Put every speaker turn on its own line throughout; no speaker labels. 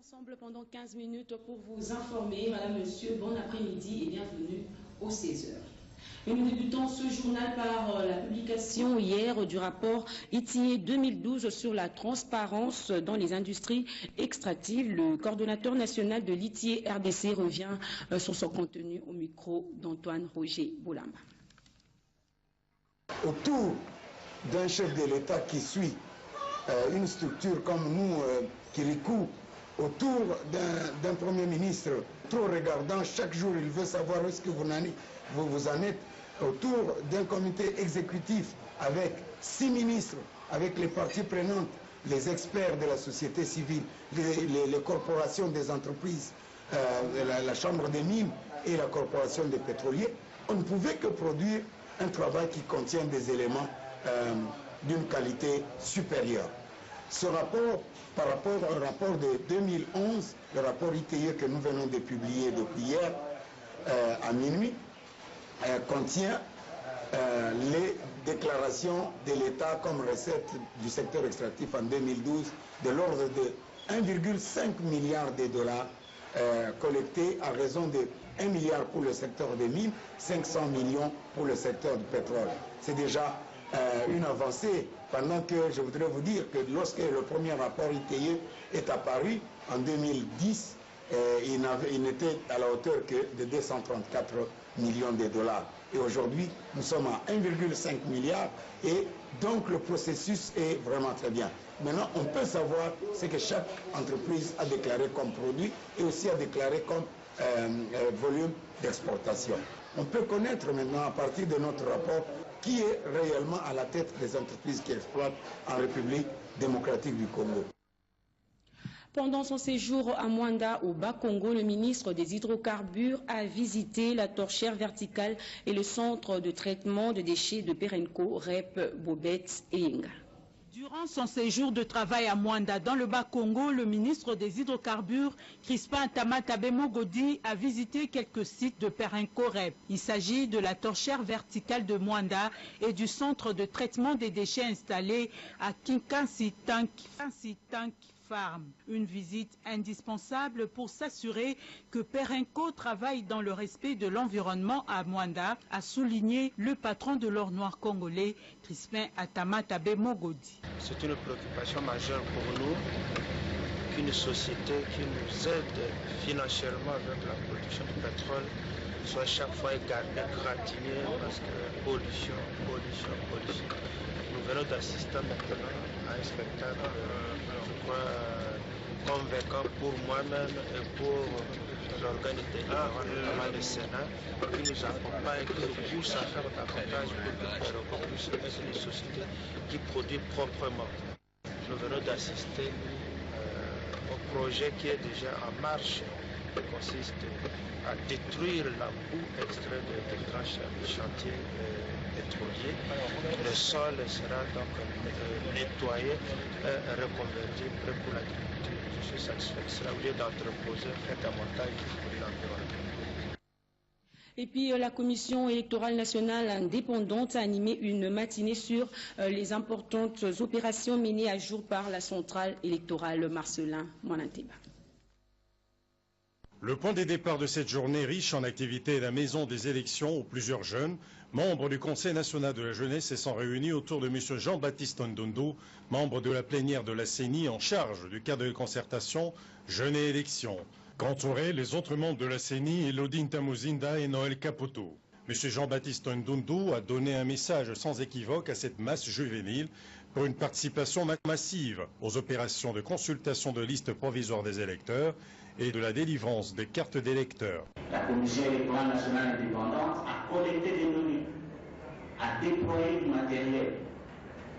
Ensemble pendant 15 minutes pour vous informer. Madame, Monsieur, bon après-midi et bienvenue aux 16h. Et nous débutons ce journal par la publication hier du rapport ITIE 2012 sur la transparence dans les industries extractives. Le coordonnateur national de l'ITIE RDC revient sur son contenu au micro d'Antoine Roger Boulamba.
Autour d'un chef de l'État qui suit une structure comme nous, Kirikou, autour d'un Premier ministre trop regardant, chaque jour il veut savoir où est-ce que vous en êtes, autour d'un comité exécutif avec 6 ministres, avec les parties prenantes, les experts de la société civile, les corporations des entreprises, la Chambre des mines et la Corporation des pétroliers, on ne pouvait que produire un travail qui contient des éléments d'une qualité supérieure. Ce rapport, par rapport au rapport de 2011, le rapport ITIE que nous venons de publier depuis hier à minuit, contient les déclarations de l'État comme recette du secteur extractif en 2012 de l'ordre de 1,5 milliard de dollars collectés à raison de 1 milliard pour le secteur des mines, 500 millions pour le secteur du pétrole. C'est déjà une avancée, pendant que je voudrais vous dire que lorsque le premier rapport ITIE est apparu en 2010, il n'était à la hauteur que de 234 millions de dollars. Et aujourd'hui, nous sommes à 1,5 milliard et donc le processus est vraiment très bien. Maintenant, on peut savoir ce que chaque entreprise a déclaré comme produit et aussi a déclaré comme volume d'exportation. On peut connaître maintenant à partir de notre rapport qui est réellement à la tête des entreprises qui exploitent en République démocratique du Congo.
Pendant son séjour à Mwanda, au Bas-Congo, le ministre des Hydrocarbures a visité la torchère verticale et le centre de traitement de déchets de Perenco, REP, Bobette et Inga.
Durant son séjour de travail à Mwanda, dans le Bas-Congo, le ministre des Hydrocarbures, Crispin Tamatabe Mogodi, a visité quelques sites de Perenco REP. Il s'agit de la torchère verticale de Mwanda et du centre de traitement des déchets installé à Kinkansi Tank Farm. Une visite indispensable pour s'assurer que Perenco travaille dans le respect de l'environnement à Mwanda, a souligné le patron de l'or noir congolais, Crispin Tamatabe Mogodi.
C'est une préoccupation majeure pour nous qu'une société qui nous aide financièrement avec la production de pétrole soit chaque fois égratignée parce que pollution. Nous venons d'assister maintenant à un spectacle, je crois, convaincant pour moi-même et pour l'organe notamment le Sénat, qui nous accompagne, qui nous pousse à faire davantage pour que puisse être une société qui produit proprement. Nous venons d'assister au projet qui est déjà en marche, qui consiste à détruire la boue extraite des grands chantiers pétroliers. Le sol sera donc nettoyé et reconverti, prêt pour l'agriculture. Je suis satisfait que cela, au lieu d'entreposer, fait un montage pour l'environnement.
Et puis la commission électorale nationale indépendante a animé une matinée sur les importantes opérations menées à jour par la centrale électorale Marcelin Mwananteba.
Le point de départ de cette journée riche en activités est la maison des élections où plusieurs jeunes, membres du Conseil national de la jeunesse, se sont réunis autour de M. Jean-Baptiste Ndundu, membre de la plénière de la CENI en charge du cadre de concertation Jeunes et élections. Qu'entouraient les autres membres de la CENI, Elodine Tamuzinda et Noël Caputo. M. Jean-Baptiste Ndundu a donné un message sans équivoque à cette masse juvénile pour une participation massive aux opérations de consultation de listes provisoires des électeurs et de la délivrance des cartes d'électeurs.
La Commission électorale nationale indépendante a collecté des données, a déployé du matériel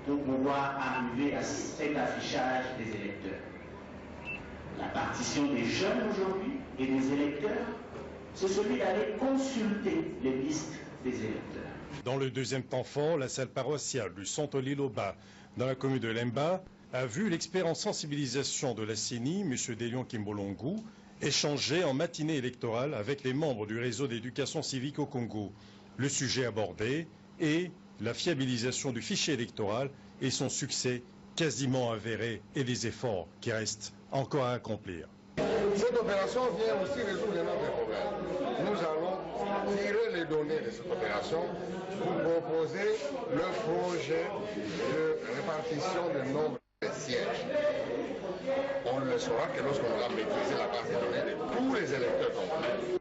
pour pouvoir arriver à cet affichage des électeurs. La partition des jeunes aujourd'hui et des électeurs, c'est celui d'aller consulter les listes des électeurs.
Dans le deuxième temps fort, la salle paroissiale du Centre Liloba, dans la commune de Lemba, a vu l'expert en sensibilisation de la CENI, M. Delion Kimbolongu, échanger en matinée électorale avec les membres du réseau d'éducation civique au Congo. Le sujet abordé est la fiabilisation du fichier électoral et son succès quasiment avéré et les efforts qui restent encore à accomplir.
Cette opération vient aussi résoudre un autre problème. Nous allons tirer les données de cette opération pour proposer le projet de répartition du nombre de sièges. On ne le saura que lorsqu'on aura maîtrisé la base de données de tous les électeurs congolais.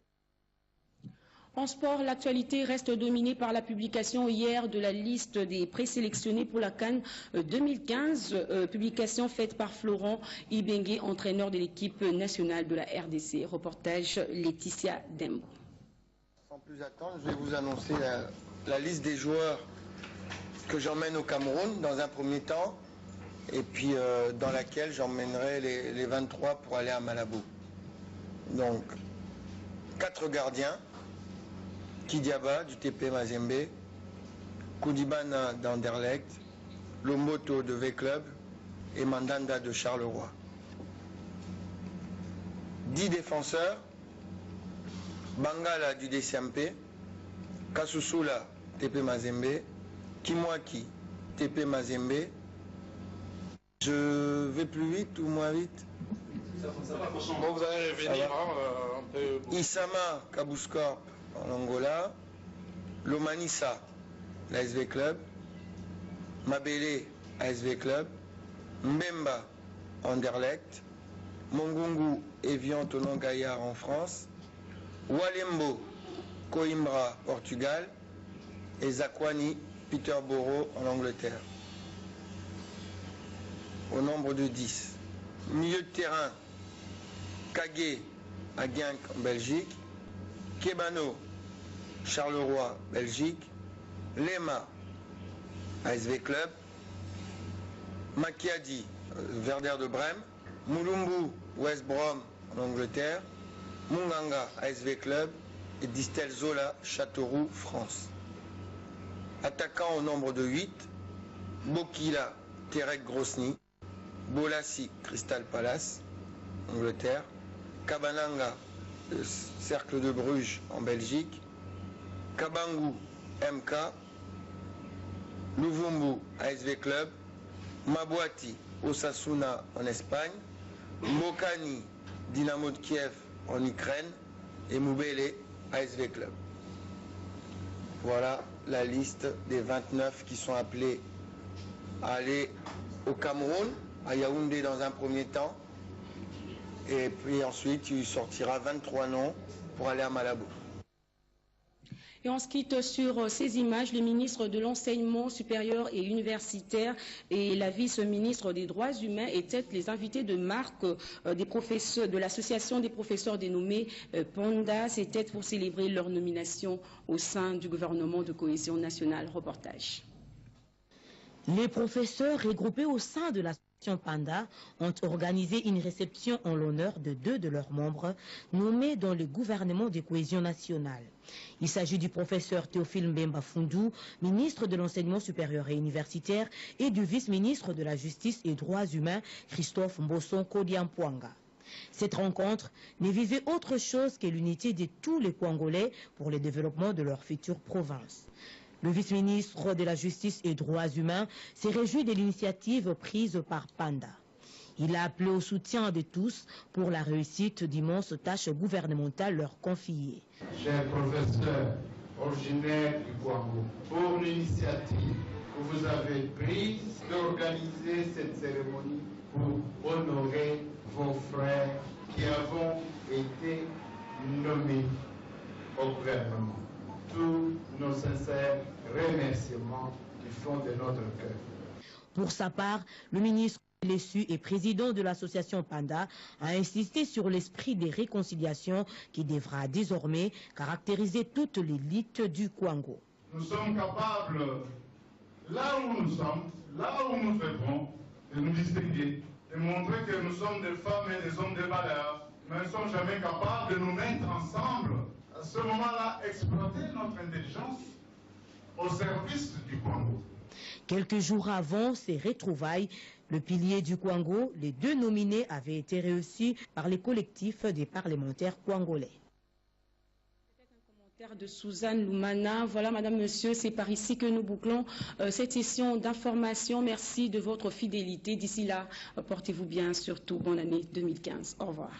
En sport, l'actualité reste dominée par la publication hier de la liste des présélectionnés pour la CAN 2015, publication faite par Florent Ibengue, entraîneur de l'équipe nationale de la RDC. Reportage Laetitia Dembo.
Sans plus attendre, je vais vous annoncer la liste des joueurs que j'emmène au Cameroun dans un premier temps, et puis dans laquelle j'emmènerai les 23 pour aller à Malabo. Donc, 4 gardiens. Kidiaba du TP Mazembe, Koudibana d'Anderlecht, Lomboto de V-Club et Mandanda de Charleroi. 10 défenseurs, Bangala du DCMP, Kasusula TP Mazembe, Kimwaki TP Mazembe. Je vais plus vite ou moins vite?
Bon, vous allez revenir un peu.
Isama Kabuscorp en Angola, Lomanissa, l'ASV Club, Mabele, ASV Club, Mbemba, Anderlecht, Mongungu, Evian, Tonon Gaillard en France, Walembo, Coimbra, Portugal, et Zakwani, Peterborough en Angleterre. Au nombre de 10. Milieu de terrain, Kagé, à Genk en Belgique, Kebano, Charleroi, Belgique, Lema, ASV Club, Makiadi, Werder de Brême, Mulumbu, West Brom en Angleterre, Munganga, ASV Club et Distel Zola, Châteauroux, France. Attaquant au nombre de 8, Bokila, Terek Grosny, Bolassi, Crystal Palace, Angleterre, Kabananga, Cercle de Bruges en Belgique, Kabangu, MK, Luvumbu, ASV Club, Mabouati, Osasuna en Espagne, Mokani, Dynamo de Kiev en Ukraine et Moubele, ASV Club. Voilà la liste des 29 qui sont appelés à aller au Cameroun, à Yaoundé dans un premier temps, et puis ensuite il sortira 23 noms pour aller à Malabo.
Et on se quitte sur ces images. Le ministre de l'Enseignement supérieur et universitaire et la vice-ministre des Droits humains étaient les invités de marque des professeurs de l'association des professeurs dénommée PANDA. C'était pour célébrer leur nomination au sein du gouvernement de cohésion nationale. Reportage.
Les professeurs regroupés au sein de l'association PANDA ont organisé une réception en l'honneur de 2 de leurs membres nommés dans le gouvernement de cohésion nationale. Il s'agit du professeur Théophile Mbemba Fundou, ministre de l'Enseignement supérieur et universitaire, et du vice-ministre de la Justice et Droits humains, Christophe Mbosson Kodiampouanga. Cette rencontre ne visait autre chose que l'unité de tous les Congolais pour le développement de leur future province. Le vice-ministre de la Justice et Droits humains s'est réjoui de l'initiative prise par PANDA. Il a appelé au soutien de tous pour la réussite d'immenses tâches gouvernementales leur confiées.
Chers professeurs originaires du Congo, pour l'initiative que vous avez prise d'organiser cette cérémonie pour honorer vos frères qui avons été nommés au gouvernement. Tous nos sincères remerciements du fond de notre cœur.
Pour sa part, le ministre Lessu et président de l'association PANDA a insisté sur l'esprit des réconciliations qui devra désormais caractériser toute l'élite du Congo.
Nous sommes capables, là où nous sommes, là où nous vivons, de nous distinguer, de montrer que nous sommes des femmes et des hommes de valeur, mais nous ne sommes jamais capables de nous mettre ensemble. À ce moment-là, exploiter notre intelligence au service du Congo.
Quelques jours avant ces retrouvailles, le pilier du Congo, les 2 nominés avaient été reçus par les collectifs des parlementaires congolais.
Un commentaire de Suzanne Loumana. Voilà, madame, monsieur, c'est par ici que nous bouclons cette session d'information. Merci de votre fidélité. D'ici là, portez-vous bien, surtout bonne année 2015. Au revoir.